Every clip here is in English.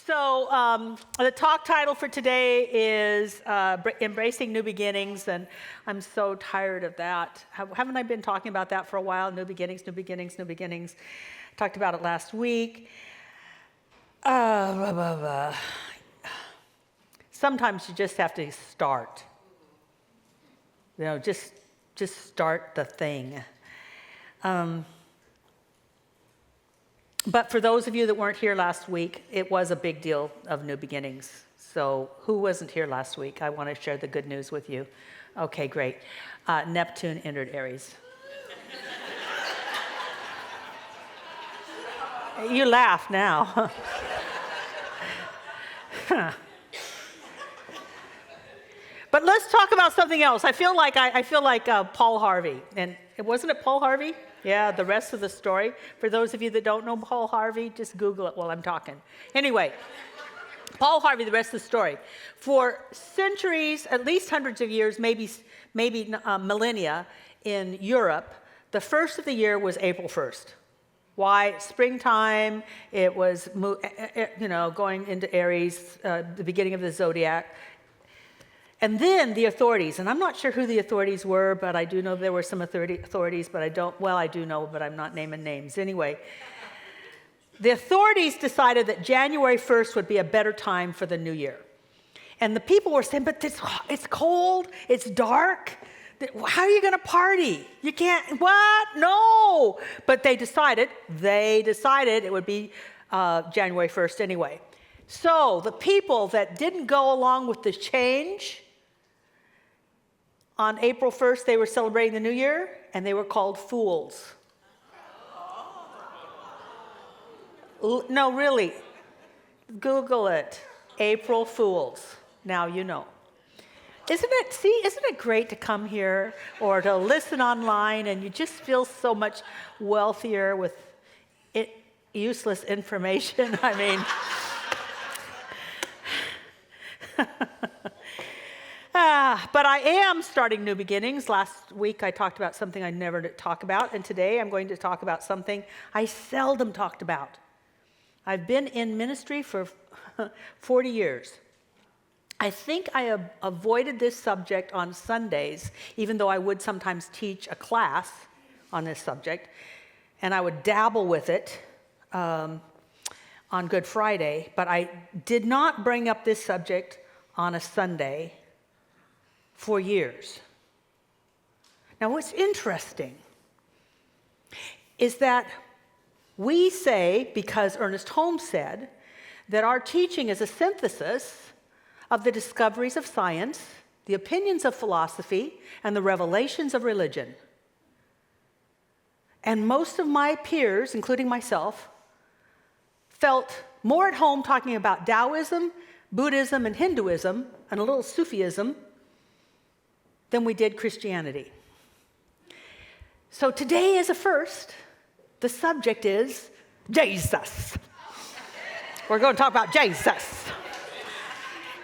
So the talk title for today is Embracing New Beginnings, and I'm so tired of that. Haven't I been talking about that for a while? New beginnings, new beginnings, new beginnings. I talked about it last week. Sometimes you just have to start. You know, just start the thing. But for those of you that weren't here last week, it was a big deal of new beginnings. So who wasn't here last week? I want to share the good news with you. Okay, great. Neptune entered Aries. You laugh now. But let's talk about something else. I feel like Paul Harvey, and wasn't it Paul Harvey? Yeah, the rest of the story. For those of you that don't know Paul Harvey, just Google it while I'm talking. Anyway, Paul Harvey, the rest of the story. For centuries, at least hundreds of years, maybe millennia in Europe, the first of the year was April 1st. Why? Springtime. It was, going into Aries, the beginning of the zodiac. And then the authorities, and I'm not sure who the authorities were, but I do know there were some authorities, but I do know, but I'm not naming names. Anyway, the authorities decided that January 1st would be a better time for the new year. And the people were saying, but it's cold, it's dark, how are you going to party? You can't, what? No. But they decided it would be January 1st anyway. So the people that didn't go along with the change, on April 1st, they were celebrating the new year, and they were called fools. No, really. Google it. April Fools. Now you know. Isn't it great to come here or to listen online, and you just feel so much wealthier with useless information? I mean... But I am starting new beginnings. Last week I talked about something I never talk about, and today I'm going to talk about something I seldom talked about. I've been in ministry for 40 years. I think I have avoided this subject on Sundays, even though I would sometimes teach a class on this subject, and I would dabble with it on Good Friday, but I did not bring up this subject on a Sunday for years. Now, what's interesting is that we say, because Ernest Holmes said, that our teaching is a synthesis of the discoveries of science, the opinions of philosophy, and the revelations of religion. And most of my peers, including myself, felt more at home talking about Taoism, Buddhism, and Hinduism, and a little Sufism, than we did Christianity. So today is a first. The subject is Jesus. We're going to talk about Jesus.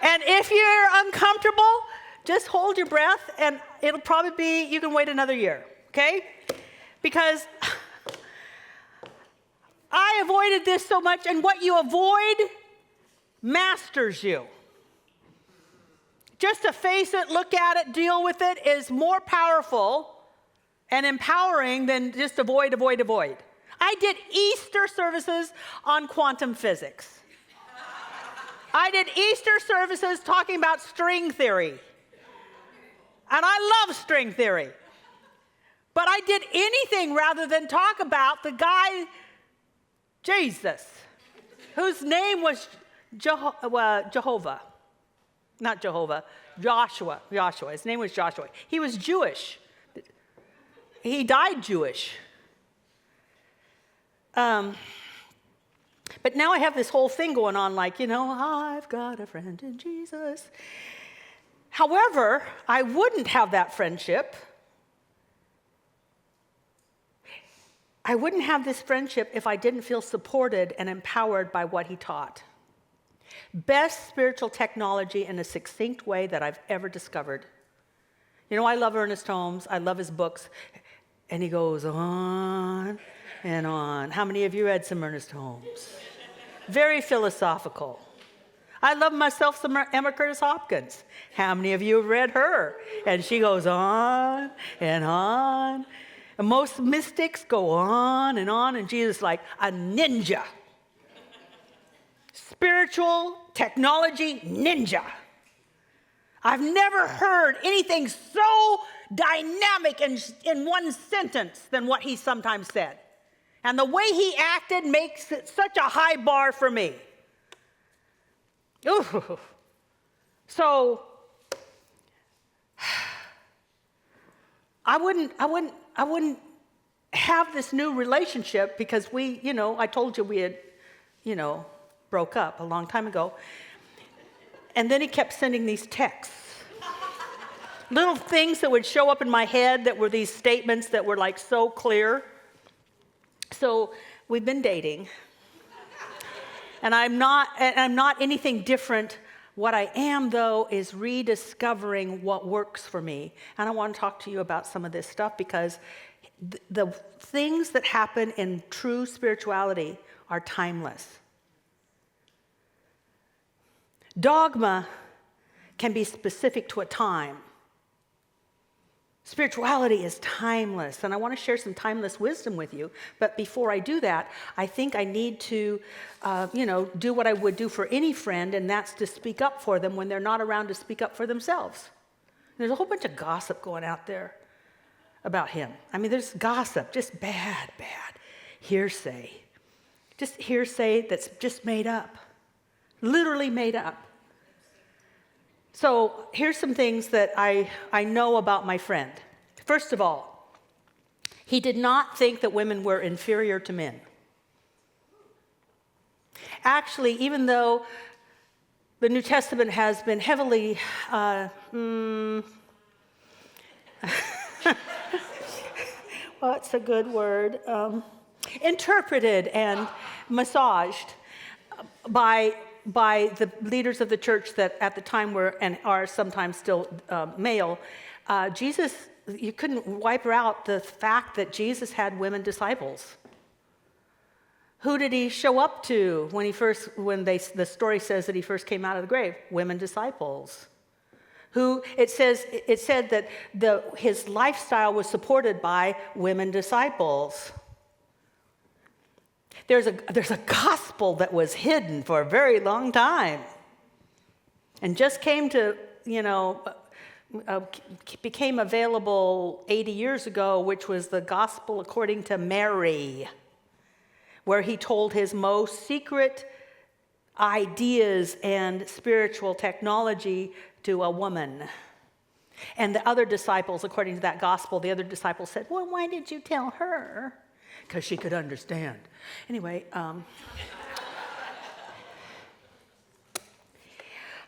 And if you're uncomfortable, just hold your breath, and it'll probably be, you can wait another year, okay? Because I avoided this so much, and what you avoid masters you. Just to face it, look at it, deal with it is more powerful and empowering than just avoid. I did Easter services on quantum physics. I did Easter services talking about string theory. And I love string theory. But I did anything rather than talk about the guy, Jesus, whose name was Joshua. His name was Joshua. He was Jewish. He died Jewish. But now I have this whole thing going on like, I've got a friend in Jesus. However, I wouldn't have that friendship. I wouldn't have this friendship if I didn't feel supported and empowered by what he taught. Best spiritual technology in a succinct way that I've ever discovered. I love Ernest Holmes. I love his books. And he goes on and on. How many of you read some Ernest Holmes? Very philosophical. I love myself some Emma Curtis Hopkins. How many of you have read her? And she goes on and on. And most mystics go on, and Jesus is like a ninja. Spiritual technology ninja. I've never heard anything so dynamic in one sentence than what he sometimes said. And the way he acted makes it such a high bar for me. Ooh. So I wouldn't have this new relationship because I told you we had, broke up a long time ago. And then he kept sending these texts. Little things that would show up in my head that were these statements that were like so clear. So we've been dating. And I'm not anything different. What I am, though, is rediscovering what works for me. And I want to talk to you about some of this stuff because the things that happen in true spirituality are timeless. Dogma can be specific to a time. Spirituality is timeless, and I want to share some timeless wisdom with you. But before I do that, I think I need to, do what I would do for any friend, and that's to speak up for them when they're not around to speak up for themselves. There's a whole bunch of gossip going out there about him. I mean, there's gossip, just bad hearsay. Just hearsay that's just made up, literally made up. So here's some things that I know about my friend. First of all, he did not think that women were inferior to men. Actually, even though the New Testament has been heavily, what's a good word? Interpreted and massaged by the leaders of the church that at the time were and are sometimes still male, Jesus, you couldn't wipe out the fact that Jesus had women disciples. Who did he show up to the story says that he first came out of the grave? Women disciples. It said that his lifestyle was supported by women disciples. There's a gospel that was hidden for a very long time and just became available 80 years ago, which was the gospel according to Mary, where he told his most secret ideas and spiritual technology to a woman. And the other disciples, according to that gospel, the other disciples said, well, why did you tell her? Because she could understand. Anyway,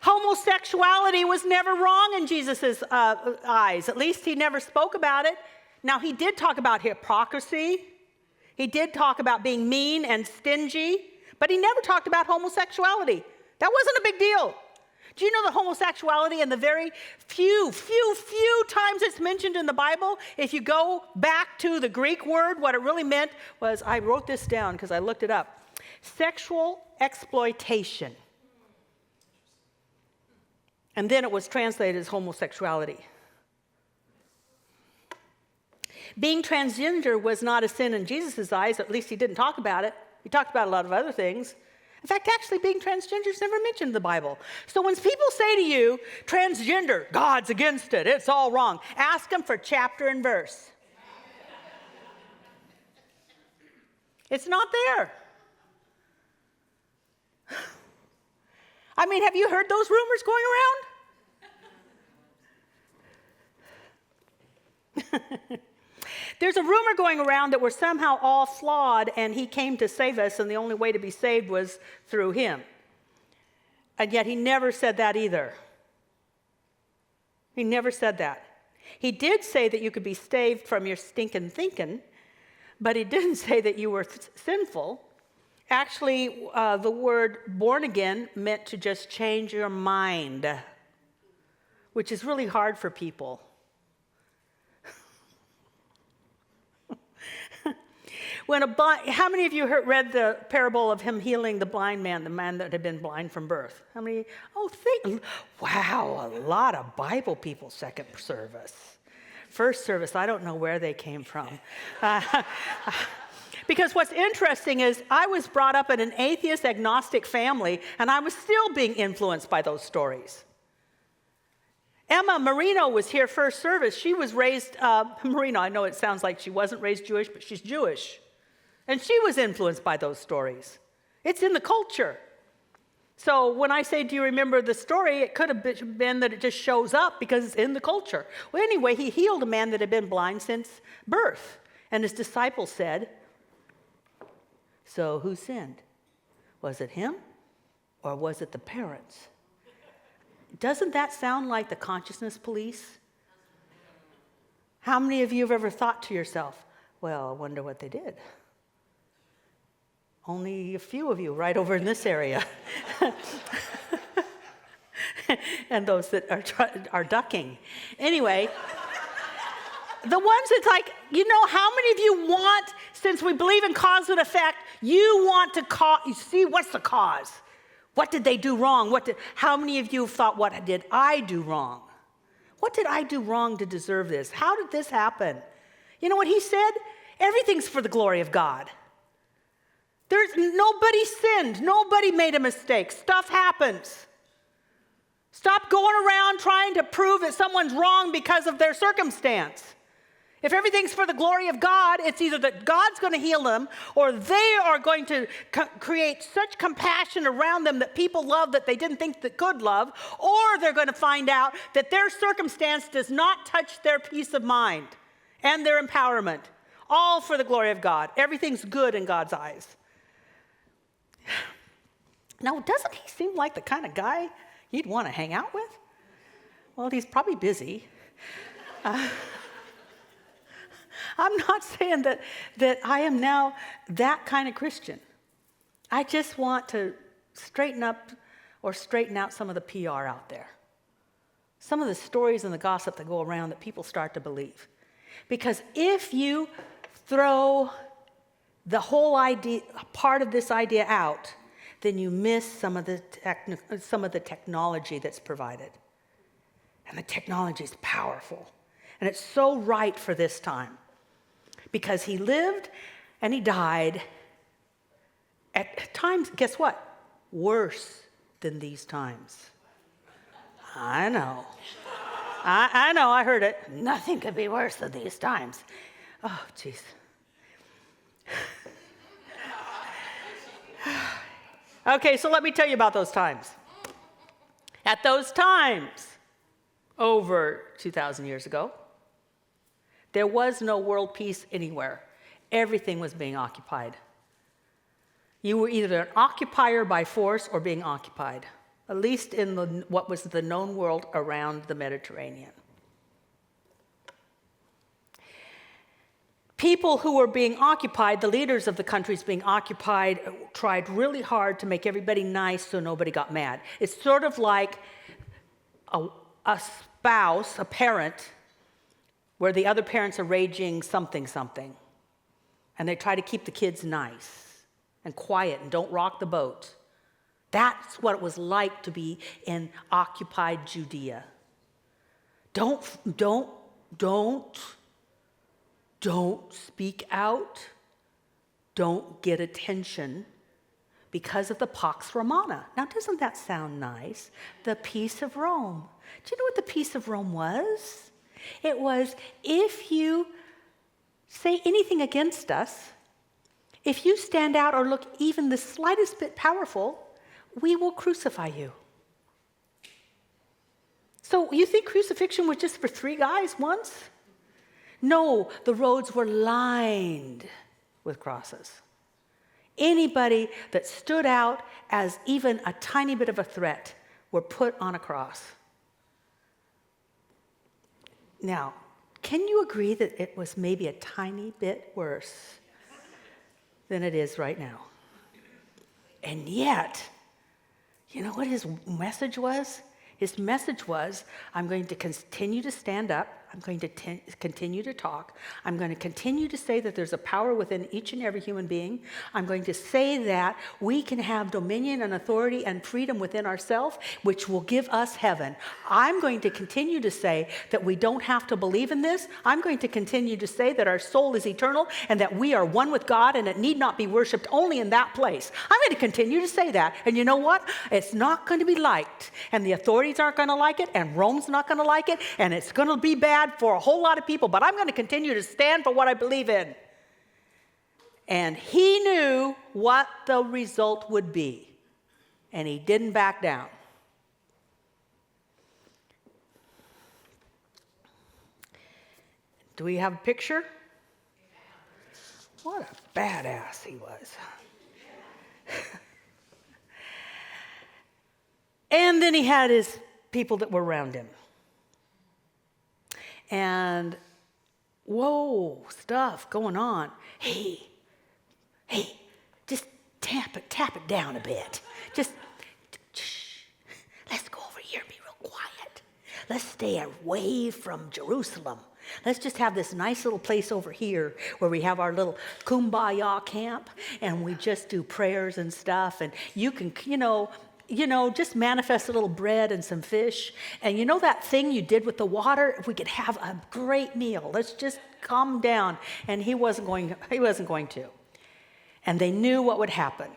homosexuality was never wrong in Jesus' eyes. At least he never spoke about it. Now, he did talk about hypocrisy. He did talk about being mean and stingy, but he never talked about homosexuality. That wasn't a big deal. Do you know that homosexuality in the very few times it's mentioned in the Bible, if you go back to the Greek word, what it really meant was, I wrote this down because I looked it up, sexual exploitation. And then it was translated as homosexuality. Being transgender was not a sin in Jesus' eyes, at least he didn't talk about it. He talked about a lot of other things. In fact, actually, being transgender is never mentioned in the Bible. So when people say to you, transgender, God's against it, it's all wrong, ask them for chapter and verse. It's not there. I mean, have you heard those rumors going around? There's a rumor going around that we're somehow all flawed and he came to save us and the only way to be saved was through him. And yet he never said that either. He never said that. He did say that you could be saved from your stinking thinking, but he didn't say that you were sinful. Actually, the word born again meant to just change your mind, which is really hard for people. How many of you read the parable of him healing the blind man, the man that had been blind from birth? How many? Wow, a lot of Bible people second service. First service, I don't know where they came from. Because what's interesting is I was brought up in an atheist, agnostic family, and I was still being influenced by those stories. Emma Marino was here first service. She was raised, Marino, I know it sounds like she wasn't raised Jewish, but she's Jewish. And she was influenced by those stories. It's in the culture. So when I say, do you remember the story, it could have been that it just shows up because it's in the culture. Well, anyway, he healed a man that had been blind since birth. And his disciples said, so who sinned? Was it him or was it the parents? Doesn't that sound like the consciousness police? How many of you have ever thought to yourself, well, I wonder what they did? Only a few of you right over in this area. And those that are ducking. Anyway, the ones that's like, how many of you want, since we believe in cause and effect, you want to see what's the cause? What did they do wrong? How many of you have thought, what did I do wrong? What did I do wrong to deserve this? How did this happen? You know what he said? Everything's for the glory of God. Nobody sinned. Nobody made a mistake. Stuff happens. Stop going around trying to prove that someone's wrong because of their circumstance. If everything's for the glory of God, it's either that God's going to heal them or they are going to create such compassion around them that people love that they didn't think that could love, or they're going to find out that their circumstance does not touch their peace of mind and their empowerment. All for the glory of God. Everything's good in God's eyes. Now, doesn't he seem like the kind of guy you'd want to hang out with? Well, he's probably busy. I'm not saying that I am now that kind of Christian. I just want to straighten up or straighten out some of the PR out there. Some of the stories and the gossip that go around that people start to believe. Because if you throw the whole idea, part of this idea out, then you miss some of the technology that's provided. And the technology is powerful. And it's so right for this time. Because he lived and he died at times, guess what? Worse than these times. I know. I know, I heard it. Nothing could be worse than these times. Oh, jeez. Okay, so let me tell you about those times. At those times, over 2,000 years ago, there was no world peace anywhere. Everything was being occupied. You were either an occupier by force or being occupied, at least in what was the known world around the Mediterranean. People who were being occupied, the leaders of the countries being occupied, tried really hard to make everybody nice so nobody got mad. It's sort of like a spouse, a parent, where the other parents are raging something. And they try to keep the kids nice and quiet and don't rock the boat. That's what it was like to be in occupied Judea. Don't speak out. Don't get attention because of the Pax Romana. Now, doesn't that sound nice? The peace of Rome. Do you know what the peace of Rome was? It was, if you say anything against us, if you stand out or look even the slightest bit powerful, we will crucify you. So you think crucifixion was just for 3 guys once? No, the roads were lined with crosses. Anybody that stood out as even a tiny bit of a threat were put on a cross. Now, can you agree that it was maybe a tiny bit worse than it is right now? And yet, you know what his message was? His message was, I'm going to continue to stand up. I'm going to continue to talk. I'm going to continue to say that there's a power within each and every human being. I'm going to say that we can have dominion and authority and freedom within ourselves, which will give us heaven. I'm going to continue to say that we don't have to believe in this. I'm going to continue to say that our soul is eternal and that we are one with God and it need not be worshiped only in that place. I'm going to continue to say that. And you know what? It's not going to be liked. And the authorities aren't going to like it. And Rome's not going to like it. And it's going to be bad for a whole lot of people. But I'm going to continue to stand for what I believe in. And he knew what the result would be. And he didn't back down. Do we have a picture? What a badass he was. And then he had his people that were around him. And, whoa, stuff going on. Hey, just tap it down a bit. Just, shh, let's go over here and be real quiet. Let's stay away from Jerusalem. Let's just have this nice little place over here where we have our little kumbaya camp and we just do prayers and stuff. And you can, just manifest a little bread and some fish. And you know that thing you did with the water? If we could have a great meal, let's just calm down. And he wasn't going to. And they knew what would happen.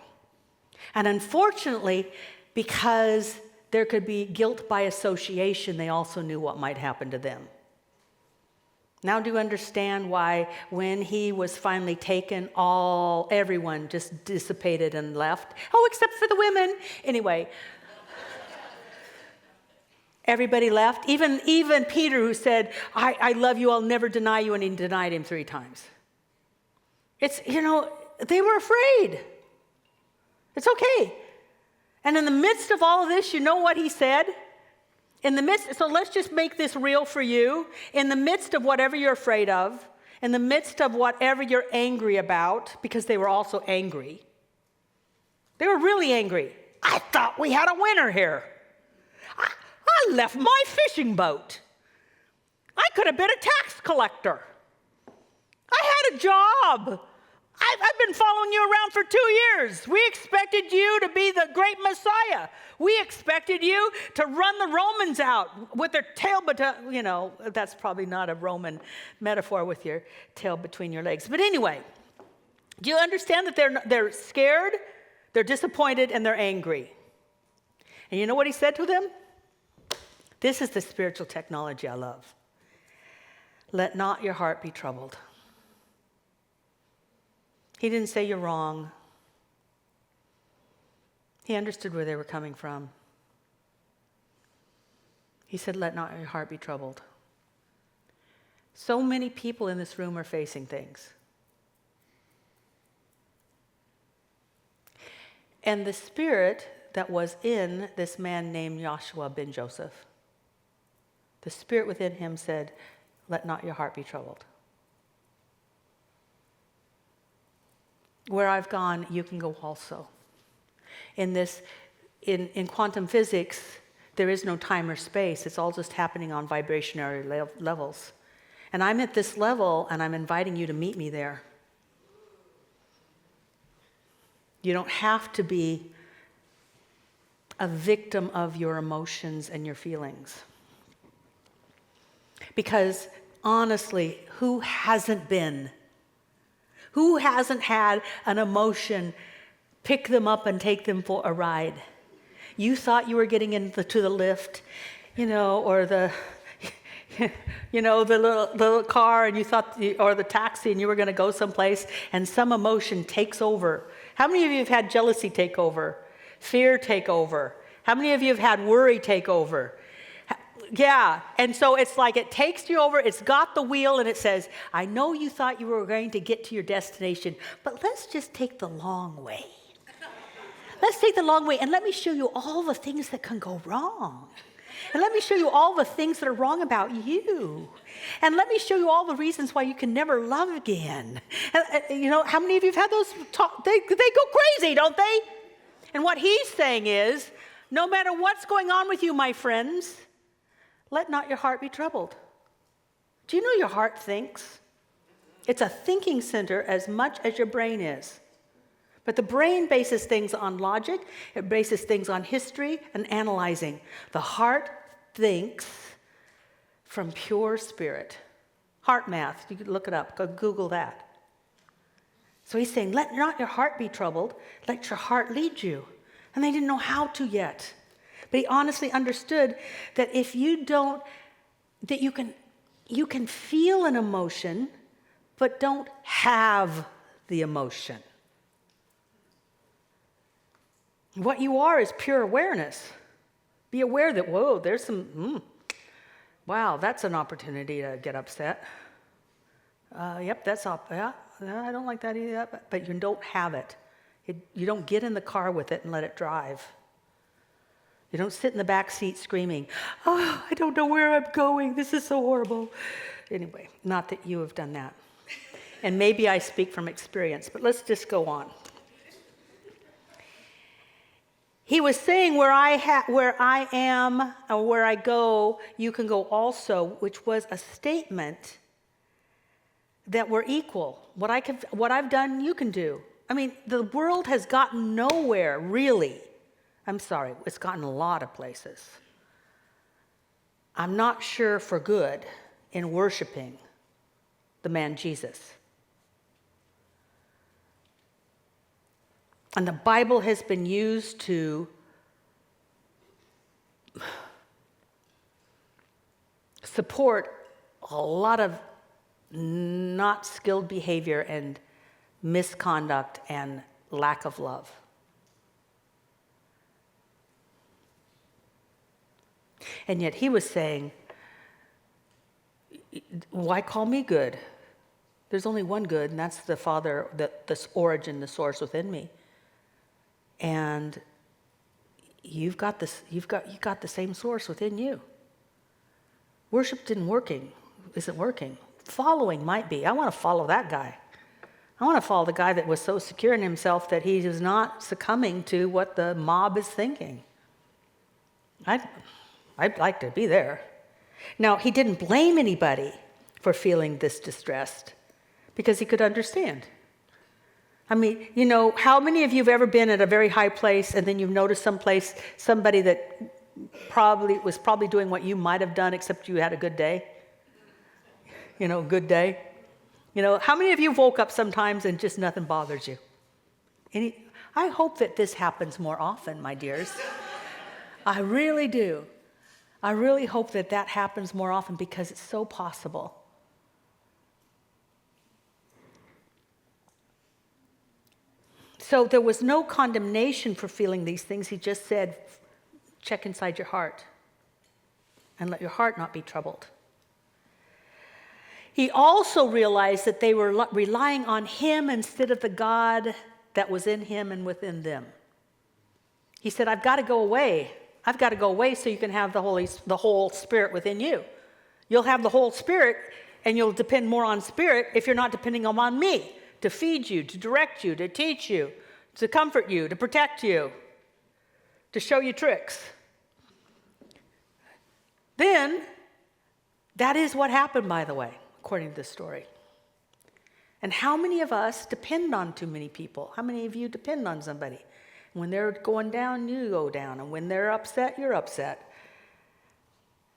And unfortunately, because there could be guilt by association, they also knew what might happen to them. Now do you understand why when he was finally taken, everyone just dissipated and left? Oh, except for the women. Anyway, everybody left. Even Peter, who said, I love you, I'll never deny you, and he denied him 3 times. They were afraid. It's okay. And in the midst of all of this, you know what he said? So let's just make this real for you. In the midst of whatever you're afraid of, in the midst of whatever you're angry about, because they were also angry. They were really angry. I thought we had a winner here. I left my fishing boat. I could have been a tax collector. I had a job. I've been following you around for 2 years. We expected you to be the great Messiah. We expected you to run the Romans out with their tail, that's probably not a Roman metaphor with your tail between your legs. But anyway, do you understand that they're scared, they're disappointed, and they're angry? And you know what he said to them? This is the spiritual technology I love. Let not your heart be troubled. He didn't say you're wrong. He understood where they were coming from. He said, let not your heart be troubled. So many people in this room are facing things. And the spirit that was in this man named Joshua ben Joseph, the spirit within him said, let not your heart be troubled. Where I've gone, you can go also. In quantum physics, there is no time or space. It's all just happening on vibrationary levels. And I'm at this level, and I'm inviting you to meet me there. You don't have to be a victim of your emotions and your feelings. Because honestly, who hasn't been? Who hasn't had an emotion pick them up and take them for a ride? You thought you were getting into the lift, or the little car, and you thought, or the taxi, and you were going to go someplace, and some emotion takes over. How many of you have had jealousy take over? Fear take over? How many of you have had worry take over? Yeah, and so it's like it takes you over, it's got the wheel, and it says, I know you thought you were going to get to your destination, but let's just take the long way. Let's take the long way, and let me show you all the things that can go wrong. And let me show you all the things that are wrong about you. And let me show you all the reasons why you can never love again. And, how many of you have had those talk? They go crazy, don't they? And what he's saying is, no matter what's going on with you, my friends, let not your heart be troubled. Do you know your heart thinks? It's a thinking center as much as your brain is. But the brain bases things on logic, it bases things on history and analyzing. The heart thinks from pure spirit. Heart math, you can look it up, go Google that. So he's saying, let not your heart be troubled, let your heart lead you. And they didn't know how to yet. But he honestly understood that if you don't, that you can feel an emotion, but don't have the emotion. What you are is pure awareness. Be aware that, whoa, there's some, wow, that's an opportunity to get upset. Yep, that's up. Yeah, I don't like that either, but you don't have it. You don't get in the car with it and let it drive. You don't sit in the back seat screaming, oh, I don't know where I'm going. This is so horrible. Anyway, not that you have done that. And maybe I speak from experience, but let's just go on. He was saying, where I am or where I go, you can go also, which was a statement that we're equal. What I've done, you can do. I mean, the world has gotten nowhere, really. I'm sorry, it's gotten a lot of places. I'm not sure for good in worshiping the man Jesus. And the Bible has been used to support a lot of not skilled behavior and misconduct and lack of love. And yet he was saying, why call me good? There's only one good, and that's the Father, the origin, the source within me. And you've got the same source within you. Worship isn't working. Following might be. I want to follow that guy. I want to follow the guy that was so secure in himself that he was not succumbing to what the mob is thinking. I'd like to be there. Now, he didn't blame anybody for feeling this distressed because he could understand. I mean, you know, how many of you have ever been at a very high place and then you've noticed somebody that was probably doing what you might have done except you had a good day? You know, good day. You know, how many of you woke up sometimes and just nothing bothers you? I hope that this happens more often, my dears. I really do. I really hope that happens more often because it's so possible. So there was no condemnation for feeling these things. He just said, check inside your heart and let your heart not be troubled. He also realized that they were relying on him instead of the God that was in him and within them. He said, I've got to go away. I've got to go away so you can have the whole Spirit within you. You'll have the whole Spirit and you'll depend more on Spirit if you're not depending on me to feed you, to direct you, to teach you, to comfort you, to protect you, to show you tricks. Then, that is what happened, by the way, according to this story. And how many of us depend on too many people? How many of you depend on somebody? When they're going down, you go down. And when they're upset, you're upset.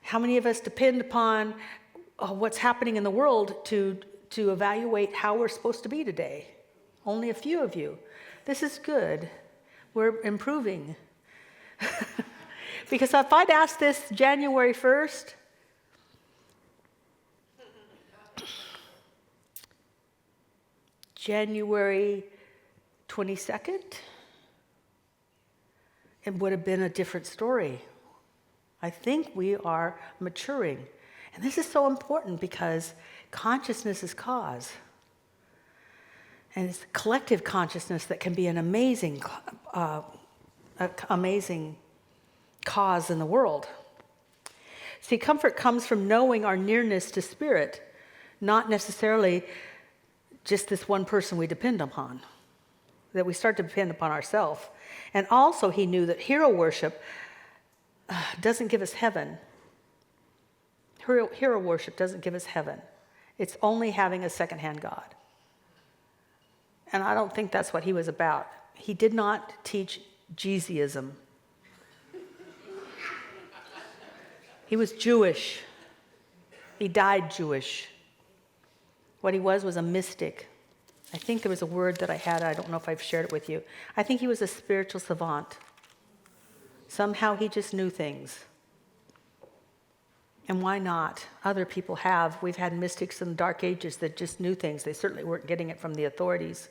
How many of us depend upon what's happening in the world to evaluate how we're supposed to be today? Only a few of you. This is good. We're improving. Because if I'd asked this January 1st, January 22nd, it would have been a different story. I think we are maturing. And this is so important because consciousness is cause. And it's collective consciousness that can be an amazing cause in the world. See, comfort comes from knowing our nearness to Spirit, not necessarily just this one person we depend upon, that we start to depend upon ourselves. And also he knew that hero worship doesn't give us heaven. Hero worship doesn't give us heaven. It's only having a secondhand God. And I don't think that's what he was about. He did not teach Jesusism. He was Jewish. He died Jewish. What he was a mystic. I think there was a word that I had, I don't know if I've shared it with you. I think he was a spiritual savant. Somehow he just knew things. And why not? Other people have. We've had mystics in the Dark Ages that just knew things. They certainly weren't getting it from the authorities.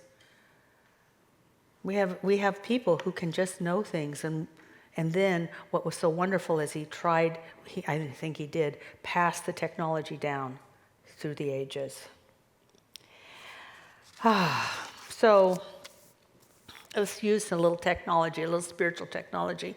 We have people who can just know things. And then what was so wonderful is I think he did, pass the technology down through the ages. So let's use a little technology, a little spiritual technology.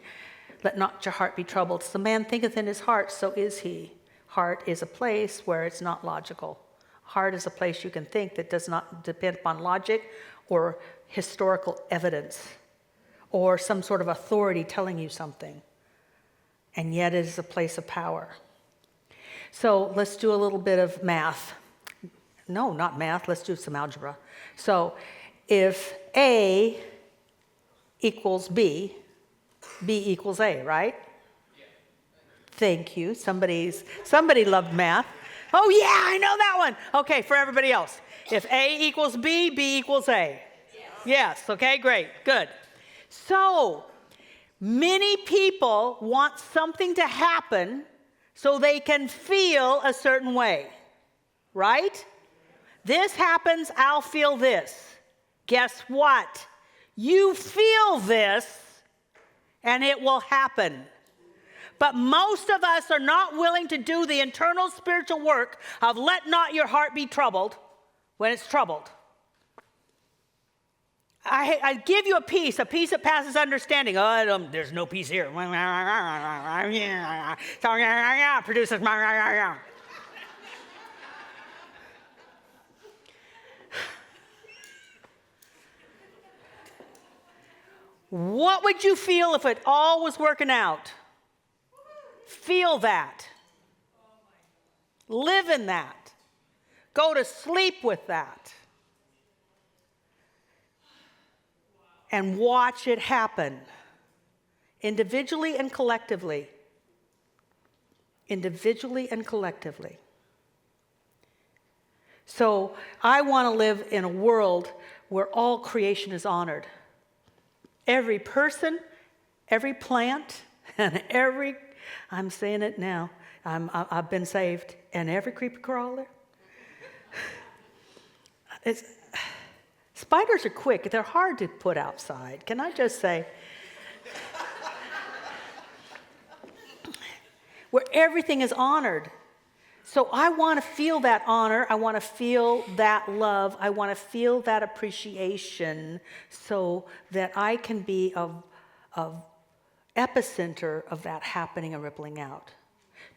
Let not your heart be troubled. So man thinketh in his heart, so is he. Heart is a place where it's not logical. Heart is a place you can think that does not depend upon logic or historical evidence or some sort of authority telling you something. And yet it is a place of power. So let's do a little bit of math. No, not math. Let's do some algebra. So if A equals B, B equals A, right? Yeah. Thank you. Somebody loved math. Oh yeah, I know that one. Okay, for everybody else. If A equals B, B equals A. Yes, okay, great, good. So many people want something to happen so they can feel a certain way, right? This happens, I'll feel this. Guess what? You feel this, and it will happen. But most of us are not willing to do the internal spiritual work of let not your heart be troubled when it's troubled. I give you a peace that passes understanding. Oh, there's no peace here. Produces. What would you feel if it all was working out? Feel that. Live in that. Go to sleep with that. And watch it happen. Individually and collectively. Individually and collectively. So I want to live in a world where all creation is honored. Every person, every plant, and I'm saying it now, I've been saved, and every creeper crawler. Spiders are quick. They're hard to put outside. Can I just say? Where everything is honored. So I want to feel that honor. I want to feel that love. I want to feel that appreciation so that I can be a epicenter of that happening and rippling out.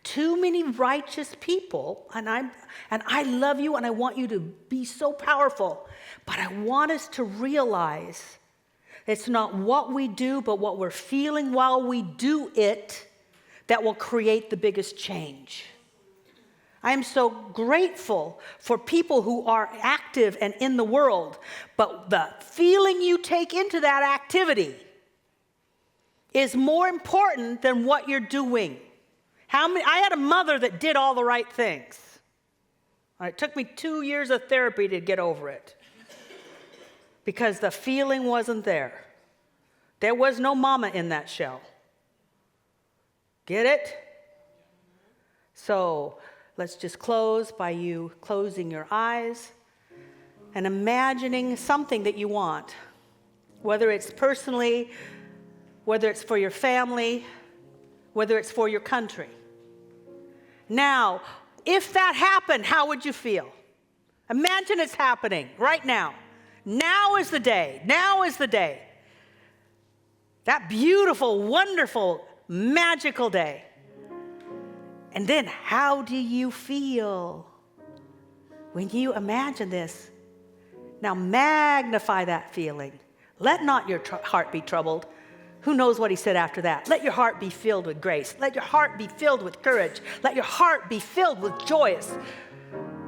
Too many righteous people, and I love you and I want you to be so powerful, but I want us to realize it's not what we do, but what we're feeling while we do it that will create the biggest change. I am so grateful for people who are active and in the world, but the feeling you take into that activity is more important than what you're doing. I had a mother that did all the right things. It took me 2 years of therapy to get over it because the feeling wasn't there. There was no mama in that shell. Get it? So let's just close by you closing your eyes and imagining something that you want, whether it's personally, whether it's for your family, whether it's for your country. Now, if that happened, how would you feel? Imagine it's happening right now. Now is the day. Now is the day. That beautiful, wonderful, magical day. And then how do you feel when you imagine this? Now magnify that feeling. Let not your heart be troubled. Who knows what he said after that? Let your heart be filled with grace. Let your heart be filled with courage. Let your heart be filled with joyous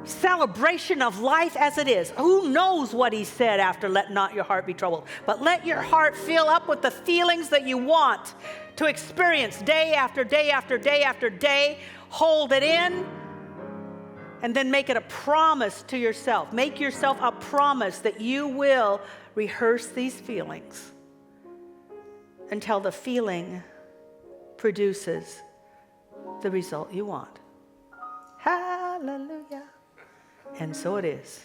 celebration of life as it is. Who knows what he said after let not your heart be troubled? But let your heart fill up with the feelings that you want to experience day after day after day after day. Hold it in and then make it a promise to yourself. Make yourself a promise that you will rehearse these feelings until the feeling produces the result you want. Hallelujah. And so it is.